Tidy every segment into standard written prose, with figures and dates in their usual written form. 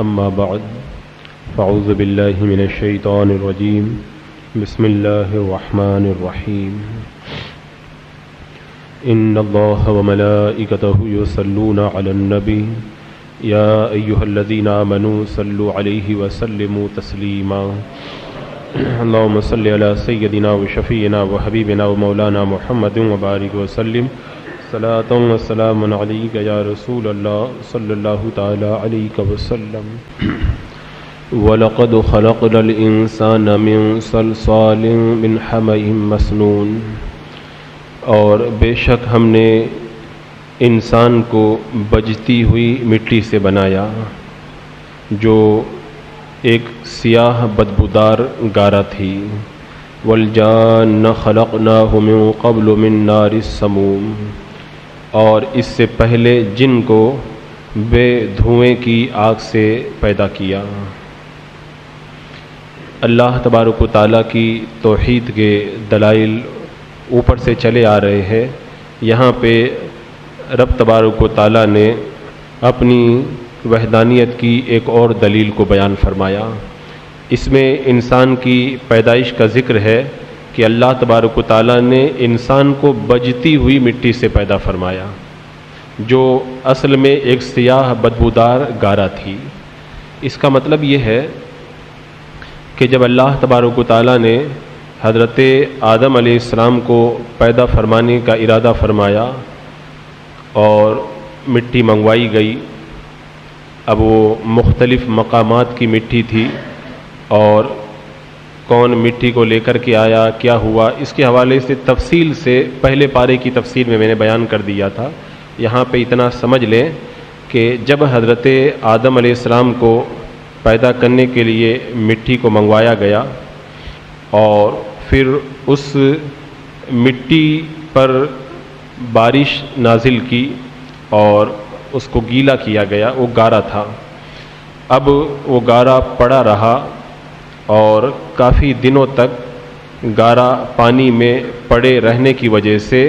أما بعد فأعوذ بالله من الشيطان الرجيم بسم الله الرحمن الرحيم إن الله وملائكته يصلون على النبي يا أيها الذين آمنوا صلوا عليه وسلموا تسليما اللهم صل على سيدنا وشفينا وحبيبنا ومولانا محمد وبارك وسلم صلاة وسلام عليك يا رسول الله صلى الله تعالى عليك وسلم وَلَقَدْ خَلَقْنَا الْإِنسَانَ مِنْ صَلْصَالٍ مِنْ حَمَإٍ مَسْنُونٍ، اور بے شک ہم نے انسان کو بجتی ہوئی مٹی سے بنایا جو ایک سیاہ بدبودار گارا تھی۔ وَالْجَانَّ خَلَقْنَاهُ مِنْ قَبْلُ مِنْ نَارِ السَّمُومِ، اور اس سے پہلے جن کو بے دھوئیں کی آگ سے پیدا کیا۔ اللہ تبارک و تعالیٰ کی توحید کے دلائل اوپر سے چلے آ رہے ہیں۔ یہاں پہ رب تبارک و تعالیٰ نے اپنی وحدانیت کی ایک اور دلیل کو بیان فرمایا۔ اس میں انسان کی پیدائش کا ذکر ہے کہ اللہ تبارک و تعالیٰ نے انسان کو بجتی ہوئی مٹی سے پیدا فرمایا جو اصل میں ایک سیاہ بدبودار گارا تھی۔ اس کا مطلب یہ ہے کہ جب اللہ تبارک و تعالیٰ نے حضرت آدم علیہ السلام کو پیدا فرمانے کا ارادہ فرمایا اور مٹی منگوائی گئی، اب وہ مختلف مقامات کی مٹی تھی اور کون مٹی کو لے کر کے آیا، کیا ہوا، اس کے حوالے سے تفصیل سے پہلے پارے کی تفصیل میں نے بیان کر دیا تھا۔ یہاں پہ اتنا سمجھ لیں کہ جب حضرت آدم علیہ السلام کو پیدا کرنے کے لیے مٹی کو منگوایا گیا اور پھر اس مٹی پر بارش نازل کی اور اس کو گیلا کیا گیا، وہ گارا تھا۔ اب وہ گارا پڑا رہا اور کافی دنوں تک گارا پانی میں پڑے رہنے کی وجہ سے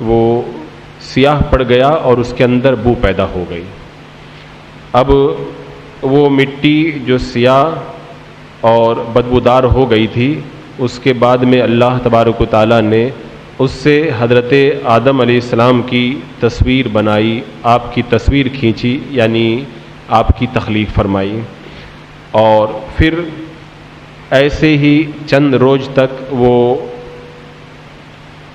وہ سیاہ پڑ گیا اور اس کے اندر بو پیدا ہو گئی۔ اب وہ مٹی جو سیاہ اور بدبودار ہو گئی تھی، اس کے بعد میں اللہ تبارک و تعالیٰ نے اس سے حضرت آدم علیہ السلام کی تصویر بنائی، آپ کی تصویر کھینچی، یعنی آپ کی تخلیق فرمائی، اور پھر ایسے ہی چند روز تک وہ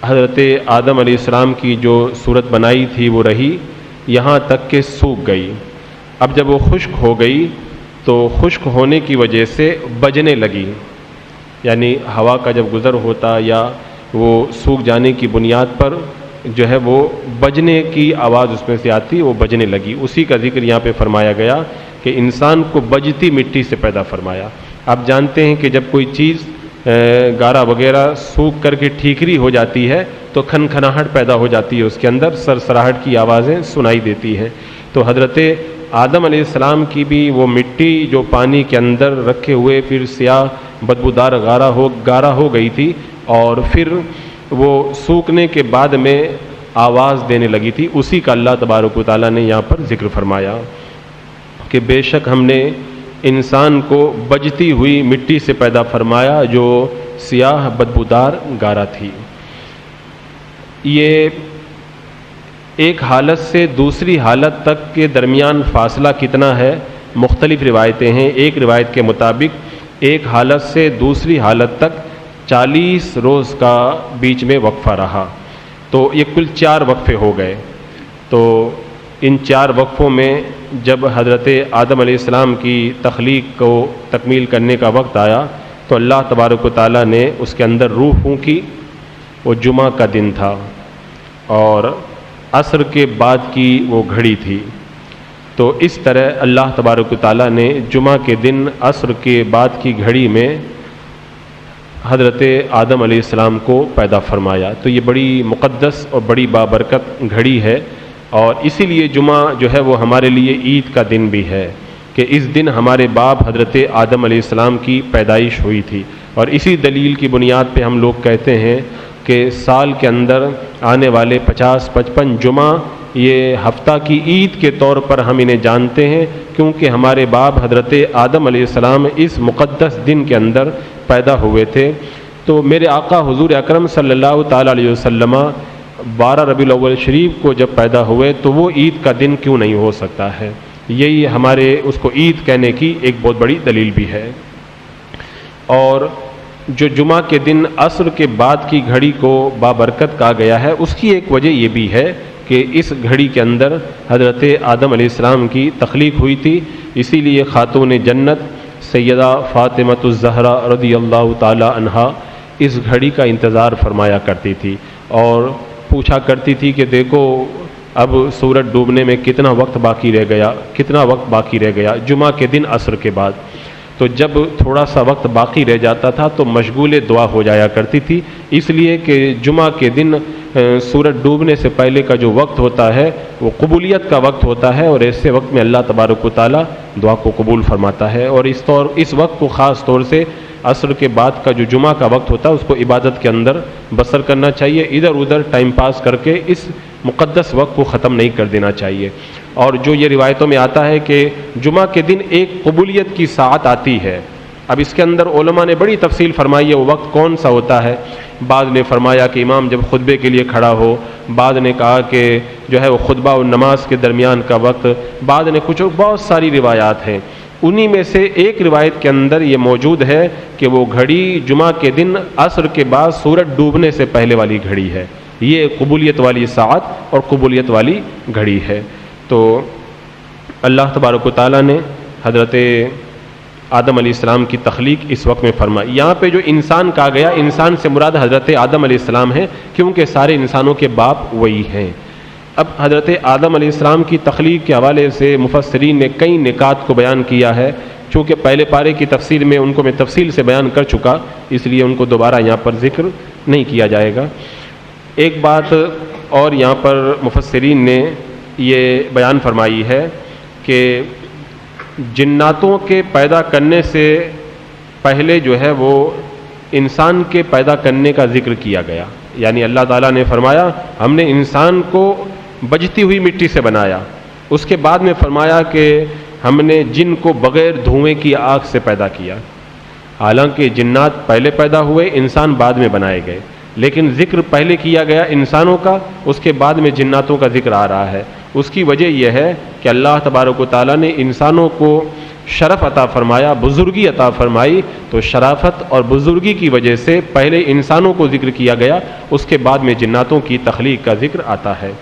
حضرت آدم علیہ السلام کی جو صورت بنائی تھی وہ رہی، یہاں تک کہ سوکھ گئی۔ اب جب وہ خشک ہو گئی تو خشک ہونے کی وجہ سے بجنے لگی، یعنی ہوا کا جب گزر ہوتا یا وہ سوکھ جانے کی بنیاد پر جو ہے وہ بجنے کی آواز اس میں سے آتی، وہ بجنے لگی۔ اسی کا ذکر یہاں پہ فرمایا گیا کہ انسان کو بجتی مٹی سے پیدا فرمایا۔ آپ جانتے ہیں کہ جب کوئی چیز گارا وغیرہ سوکھ کر کے ٹھیکری ہو جاتی ہے تو کھنکھناہٹ پیدا ہو جاتی ہے، اس کے اندر سرسراہٹ کی آوازیں سنائی دیتی ہیں۔ تو حضرت آدم علیہ السلام کی بھی وہ مٹی جو پانی کے اندر رکھے ہوئے پھر سیاہ بدبودار گارا ہو گئی تھی، اور پھر وہ سوکھنے کے بعد میں آواز دینے لگی تھی۔ اسی کا اللہ تبارک و تعالیٰ نے یہاں پر ذکر فرمایا کہ بے شک ہم نے انسان کو بجتی ہوئی مٹی سے پیدا فرمایا جو سیاہ بدبودار گارا تھی۔ یہ ایک حالت سے دوسری حالت تک کے درمیان فاصلہ کتنا ہے؟ مختلف روایتیں ہیں۔ ایک روایت کے مطابق ایک حالت سے دوسری حالت تک 40 روز کا بیچ میں وقفہ رہا، تو یہ کل 4 وقفے ہو گئے۔ تو ان 4 وقفوں میں جب حضرت آدم علیہ السلام کی تخلیق کو تکمیل کرنے کا وقت آیا تو اللہ تبارک و تعالیٰ نے اس کے اندر روح پھونکی۔ وہ جمعہ کا دن تھا اور عصر کے بعد کی وہ گھڑی تھی، تو اس طرح اللہ تبارک و تعالیٰ نے جمعہ کے دن عصر کے بعد کی گھڑی میں حضرت آدم علیہ السلام کو پیدا فرمایا۔ تو یہ بڑی مقدس اور بڑی بابرکت گھڑی ہے، اور اسی لیے جمعہ جو ہے وہ ہمارے لیے عید کا دن بھی ہے کہ اس دن ہمارے باپ حضرت آدم علیہ السلام کی پیدائش ہوئی تھی۔ اور اسی دلیل کی بنیاد پہ ہم لوگ کہتے ہیں کہ سال کے اندر آنے والے 50-55 جمعہ یہ ہفتہ کی عید کے طور پر ہم انہیں جانتے ہیں، کیونکہ ہمارے باپ حضرت آدم علیہ السلام اس مقدس دن کے اندر پیدا ہوئے تھے۔ تو میرے آقا حضور اکرم صلی اللہ تعالیٰ علیہ وسلم 12 ربیع الاول شریف کو جب پیدا ہوئے تو وہ عید کا دن کیوں نہیں ہو سکتا ہے؟ یہی ہمارے اس کو عید کہنے کی ایک بہت بڑی دلیل بھی ہے۔ اور جو جمعہ کے دن عصر کے بعد کی گھڑی کو بابرکت کہا گیا ہے، اس کی ایک وجہ یہ بھی ہے کہ اس گھڑی کے اندر حضرت آدم علیہ السلام کی تخلیق ہوئی تھی، اسی لیے خاتون جنت سیدہ فاطمۃ الزہرا رضی اللہ تعالی عنہا اس گھڑی کا انتظار فرمایا کرتی تھی اور پوچھا کرتی تھی کہ دیکھو اب سورج ڈوبنے میں کتنا وقت باقی رہ گیا، کتنا وقت باقی رہ گیا جمعہ کے دن عصر کے بعد۔ تو جب تھوڑا سا وقت باقی رہ جاتا تھا تو مشغول دعا ہو جایا کرتی تھی، اس لیے کہ جمعہ کے دن سورج ڈوبنے سے پہلے کا جو وقت ہوتا ہے وہ قبولیت کا وقت ہوتا ہے، اور ایسے وقت میں اللہ تبارک و تعالیٰ دعا کو قبول فرماتا ہے، اور اس وقت کو خاص طور سے عصر کے بعد کا جو جمعہ کا وقت ہوتا ہے اس کو عبادت کے اندر بسر کرنا چاہیے، ادھر ادھر ٹائم پاس کر کے اس مقدس وقت کو ختم نہیں کر دینا چاہیے۔ اور جو یہ روایتوں میں آتا ہے کہ جمعہ کے دن ایک قبولیت کی ساعت آتی ہے، اب اس کے اندر علماء نے بڑی تفصیل فرمائی ہے وہ وقت کون سا ہوتا ہے۔ بعض نے فرمایا کہ امام جب خطبے کے لیے کھڑا ہو، بعض نے کہا کہ جو ہے وہ خطبہ اور نماز کے درمیان کا وقت، بعض نے کچھ، بہت ساری روایات ہیں۔ انہی میں سے ایک روایت کے اندر یہ موجود ہے کہ وہ گھڑی جمعہ کے دن عصر کے بعد سورج ڈوبنے سے پہلے والی گھڑی ہے، یہ قبولیت والی ساعت اور قبولیت والی گھڑی ہے۔ تو اللہ تبارک و تعالیٰ نے حضرت آدم علیہ السلام کی تخلیق اس وقت میں فرمائی۔ یہاں پہ جو انسان کہا گیا، انسان سے مراد حضرت آدم علیہ السلام ہے، کیونکہ سارے انسانوں کے باپ وہی ہیں۔ اب حضرت آدم علیہ السلام کی تخلیق کے حوالے سے مفسرین نے کئی نکات کو بیان کیا ہے، چونکہ پہلے پارے کی تفسیر میں ان کو میں تفصیل سے بیان کر چکا، اس لیے ان کو دوبارہ یہاں پر ذکر نہیں کیا جائے گا۔ ایک بات اور یہاں پر مفسرین نے یہ بیان فرمائی ہے کہ جناتوں کے پیدا کرنے سے پہلے جو ہے وہ انسان کے پیدا کرنے کا ذکر کیا گیا، یعنی اللہ تعالیٰ نے فرمایا ہم نے انسان کو بجتی ہوئی مٹی سے بنایا، اس کے بعد میں فرمایا کہ ہم نے جن کو بغیر دھوئیں کی آگ سے پیدا کیا۔ حالانکہ جنات پہلے پیدا ہوئے، انسان بعد میں بنائے گئے، لیکن ذکر پہلے کیا گیا انسانوں کا، اس کے بعد میں جناتوں کا ذکر آ رہا ہے۔ اس کی وجہ یہ ہے کہ اللہ تبارک و تعالیٰ نے انسانوں کو شرف عطا فرمایا، بزرگی عطا فرمائی، تو شرافت اور بزرگی کی وجہ سے پہلے انسانوں کو ذکر کیا گیا، اس کے بعد میں جناتوں کی تخلیق کا ذکر آتا ہے۔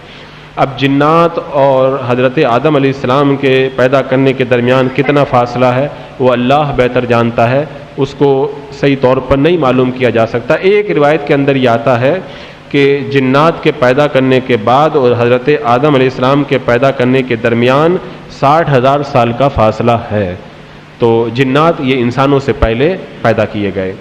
اب جنات اور حضرت آدم علیہ السلام کے پیدا کرنے کے درمیان کتنا فاصلہ ہے وہ اللہ بہتر جانتا ہے، اس کو صحیح طور پر نہیں معلوم کیا جا سکتا۔ ایک روایت کے اندر یہ آتا ہے کہ جنات کے پیدا کرنے کے بعد اور حضرت آدم علیہ السلام کے پیدا کرنے کے درمیان 60,000 سال کا فاصلہ ہے، تو جنات یہ انسانوں سے پہلے پیدا کیے گئے،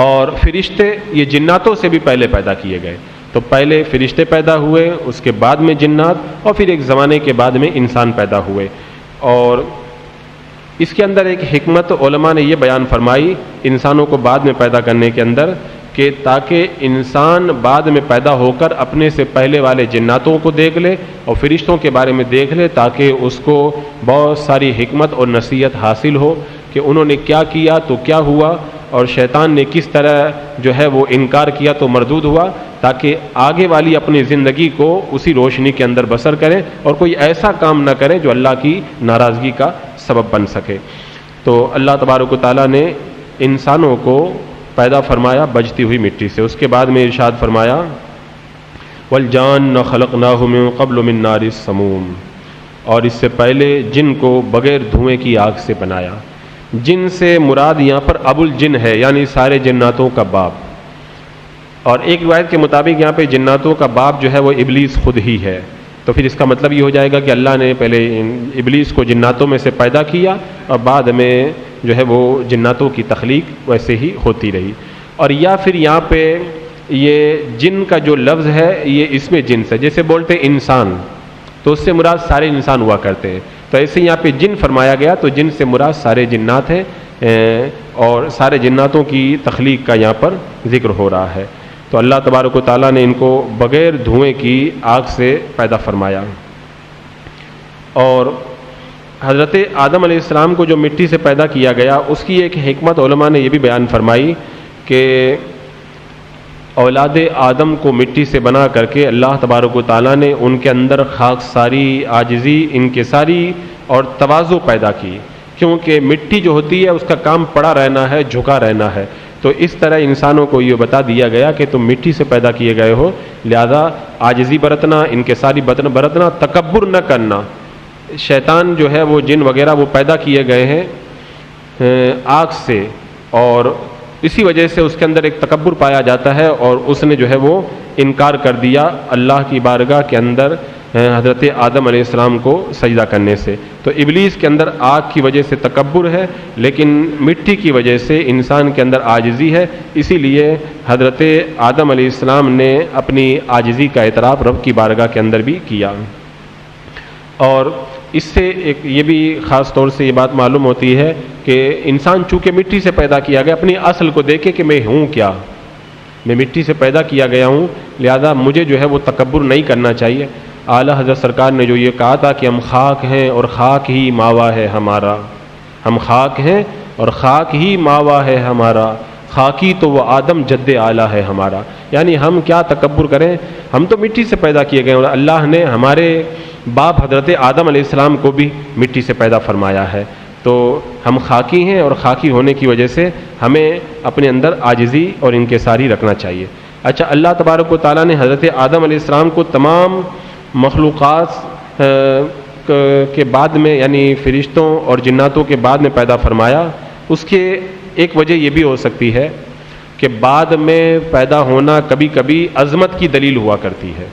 اور فرشتے یہ جناتوں سے بھی پہلے پیدا کیے گئے۔ تو پہلے فرشتے پیدا ہوئے، اس کے بعد میں جنات، اور پھر ایک زمانے کے بعد میں انسان پیدا ہوئے۔ اور اس کے اندر ایک حکمت علماء نے یہ بیان فرمائی انسانوں کو بعد میں پیدا کرنے کے اندر، کہ تاکہ انسان بعد میں پیدا ہو کر اپنے سے پہلے والے جناتوں کو دیکھ لے اور فرشتوں کے بارے میں دیکھ لے، تاکہ اس کو بہت ساری حکمت اور نصیحت حاصل ہو کہ انہوں نے کیا کیا تو کیا ہوا، اور شیطان نے کس طرح جو ہے وہ انکار کیا تو مردود ہوا، تاکہ آگے والی اپنی زندگی کو اسی روشنی کے اندر بسر کریں اور کوئی ایسا کام نہ کریں جو اللہ کی ناراضگی کا سبب بن سکے۔ تو اللہ تبارک و تعالیٰ نے انسانوں کو پیدا فرمایا بجتی ہوئی مٹی سے، اس کے بعد میں ارشاد فرمایا وَالْجَانَّ خَلَقْنَاهُ مِن قَبْلُ مِن نَارِ السَّمُومِ، اور اس سے پہلے جن کو بغیر دھوئیں کی آگ سے بنایا۔ جن سے مراد یہاں پر ابو الجن ہے، یعنی سارے جناتوں کا باپ، اور ایک روایت کے مطابق یہاں پہ جناتوں کا باپ جو ہے وہ ابلیس خود ہی ہے، تو پھر اس کا مطلب یہ ہو جائے گا کہ اللہ نے پہلے ابلیس کو جناتوں میں سے پیدا کیا اور بعد میں جو ہے وہ جناتوں کی تخلیق ویسے ہی ہوتی رہی۔ اور یا پھر یہاں پہ یہ جن کا جو لفظ ہے یہ اس میں جنس ہے، جیسے بولتے انسان تو اس سے مراد سارے انسان ہوا کرتے ہیں، تو ایسے یہاں پہ جن فرمایا گیا تو جن سے مراد سارے جنات ہیں، اور سارے جناتوں کی تخلیق کا یہاں پر ذکر ہو رہا ہے۔ تو اللہ تبارک و تعالیٰ نے ان کو بغیر دھوئیں کی آگ سے پیدا فرمایا۔ اور حضرت آدم علیہ السلام کو جو مٹی سے پیدا کیا گیا، اس کی ایک حکمت علماء نے یہ بھی بیان فرمائی کہ اولاد آدم کو مٹی سے بنا کر کے اللہ تبارک و تعالیٰ نے ان کے اندر خاکساری، عاجزی، انکساری اور تواضع پیدا کی، کیونکہ مٹی جو ہوتی ہے اس کا کام پڑا رہنا ہے، جھکا رہنا ہے۔ تو اس طرح انسانوں کو یہ بتا دیا گیا کہ تم مٹی سے پیدا کیے گئے ہو، لہذا عاجزی برتنا، انکساری برتنا، تکبر نہ کرنا۔ شیطان جو ہے وہ جن وغیرہ وہ پیدا کیے گئے ہیں آگ سے، اور اسی وجہ سے اس کے اندر ایک تکبر پایا جاتا ہے، اور اس نے جو ہے وہ انکار کر دیا اللہ کی بارگاہ کے اندر حضرت آدم علیہ السلام کو سجدہ کرنے سے۔ تو ابلیس کے اندر آگ کی وجہ سے تکبر ہے، لیکن مٹی کی وجہ سے انسان کے اندر عاجزی ہے، اسی لیے حضرت آدم علیہ السلام نے اپنی عاجزی کا اعتراف رب کی بارگاہ کے اندر بھی کیا۔ اور اس سے ایک یہ بھی خاص طور سے یہ بات معلوم ہوتی ہے کہ انسان چونکہ مٹی سے پیدا کیا گیا، اپنی اصل کو دیکھے کہ میں ہوں کیا، میں مٹی سے پیدا کیا گیا ہوں، لہذا مجھے جو ہے وہ تکبر نہیں کرنا چاہیے۔ اعلیٰ حضرت سرکار نے جو یہ کہا تھا کہ ہم خاک ہیں اور خاک ہی ماوا ہے ہمارا، ہم خاک ہیں اور خاک ہی ماوا ہے ہمارا، خاکی تو وہ آدم جد اعلیٰ ہے ہمارا، یعنی ہم کیا تکبر کریں، ہم تو مٹی سے پیدا کیے گئے، اور اللہ نے ہمارے باپ حضرت آدم علیہ السلام کو بھی مٹی سے پیدا فرمایا ہے، تو ہم خاکی ہیں، اور خاکی ہونے کی وجہ سے ہمیں اپنے اندر عاجزی اور انکساری رکھنا چاہیے۔ اچھا، اللہ تبارک و تعالیٰ نے حضرت آدم علیہ السلام کو تمام مخلوقات کے بعد میں، یعنی فرشتوں اور جناتوں کے بعد میں پیدا فرمایا، اس کے ایک وجہ یہ بھی ہو سکتی ہے کہ بعد میں پیدا ہونا کبھی کبھی عظمت کی دلیل ہوا کرتی ہے،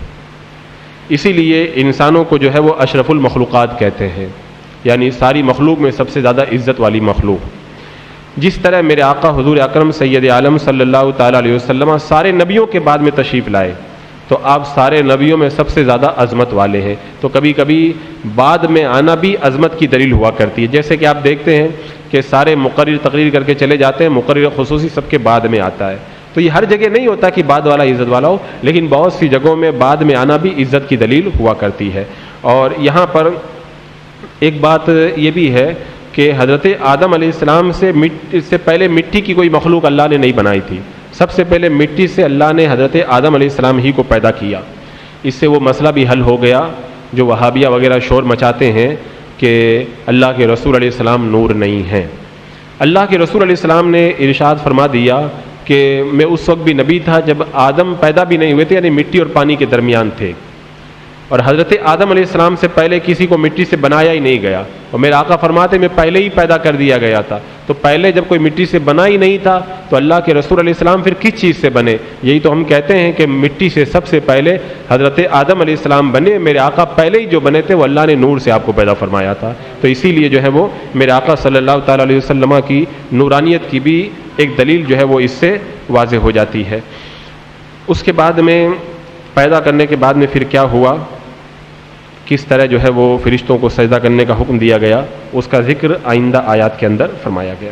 اسی لیے انسانوں کو جو ہے وہ اشرف المخلوقات کہتے ہیں، یعنی ساری مخلوق میں سب سے زیادہ عزت والی مخلوق۔ جس طرح میرے آقا حضور اکرم سید عالم صلی اللہ تعالیٰ علیہ وسلم سارے نبیوں کے بعد میں تشریف لائے، تو آپ سارے نبیوں میں سب سے زیادہ عظمت والے ہیں، تو کبھی کبھی بعد میں آنا بھی عظمت کی دلیل ہوا کرتی ہے، جیسے کہ آپ دیکھتے ہیں کہ سارے مقرر تقریر کر کے چلے جاتے ہیں، مقرر خصوصی سب کے بعد میں آتا ہے، تو یہ ہر جگہ نہیں ہوتا کہ بعد والا عزت والا ہو، لیکن بہت سی جگہوں میں بعد میں آنا بھی عزت کی دلیل ہوا کرتی ہے۔ اور یہاں پر ایک بات یہ بھی ہے کہ حضرت آدم علیہ السلام سے پہلے مٹی کی کوئی مخلوق اللہ نے نہیں بنائی تھی، سب سے پہلے مٹی سے اللہ نے حضرت آدم علیہ السلام ہی کو پیدا کیا۔ اس سے وہ مسئلہ بھی حل ہو گیا جو وہابیہ وغیرہ شور مچاتے ہیں کہ اللہ کے رسول علیہ السلام نور نہیں ہیں۔ اللہ کے رسول علیہ السلام نے ارشاد فرما دیا کہ میں اس وقت بھی نبی تھا جب آدم پیدا بھی نہیں ہوئے تھے، یعنی مٹی اور پانی کے درمیان تھے، اور حضرت آدم علیہ السلام سے پہلے کسی کو مٹی سے بنایا ہی نہیں گیا، اور میرے آقا فرماتے میں پہلے ہی پیدا کر دیا گیا تھا، تو پہلے جب کوئی مٹی سے بنا ہی نہیں تھا تو اللہ کے رسول علیہ السلام پھر کس چیز سے بنے؟ یہی تو ہم کہتے ہیں کہ مٹی سے سب سے پہلے حضرت آدم علیہ السلام بنے، میرے آقا پہلے ہی جو بنے تھے وہ اللہ نے نور سے آپ کو پیدا فرمایا تھا، تو اسی لیے جو ہے وہ میرے آقا صلی اللہ تعالیٰ علیہ وسلم کی نورانیت کی بھی ایک دلیل جو ہے وہ اس سے واضح ہو جاتی ہے۔ اس کے بعد میں پیدا کرنے کے بعد میں پھر کیا ہوا، کس طرح جو ہے وہ فرشتوں کو سجدہ کرنے کا حکم دیا گیا، اس کا ذکر آئندہ آیات کے اندر فرمایا گیا۔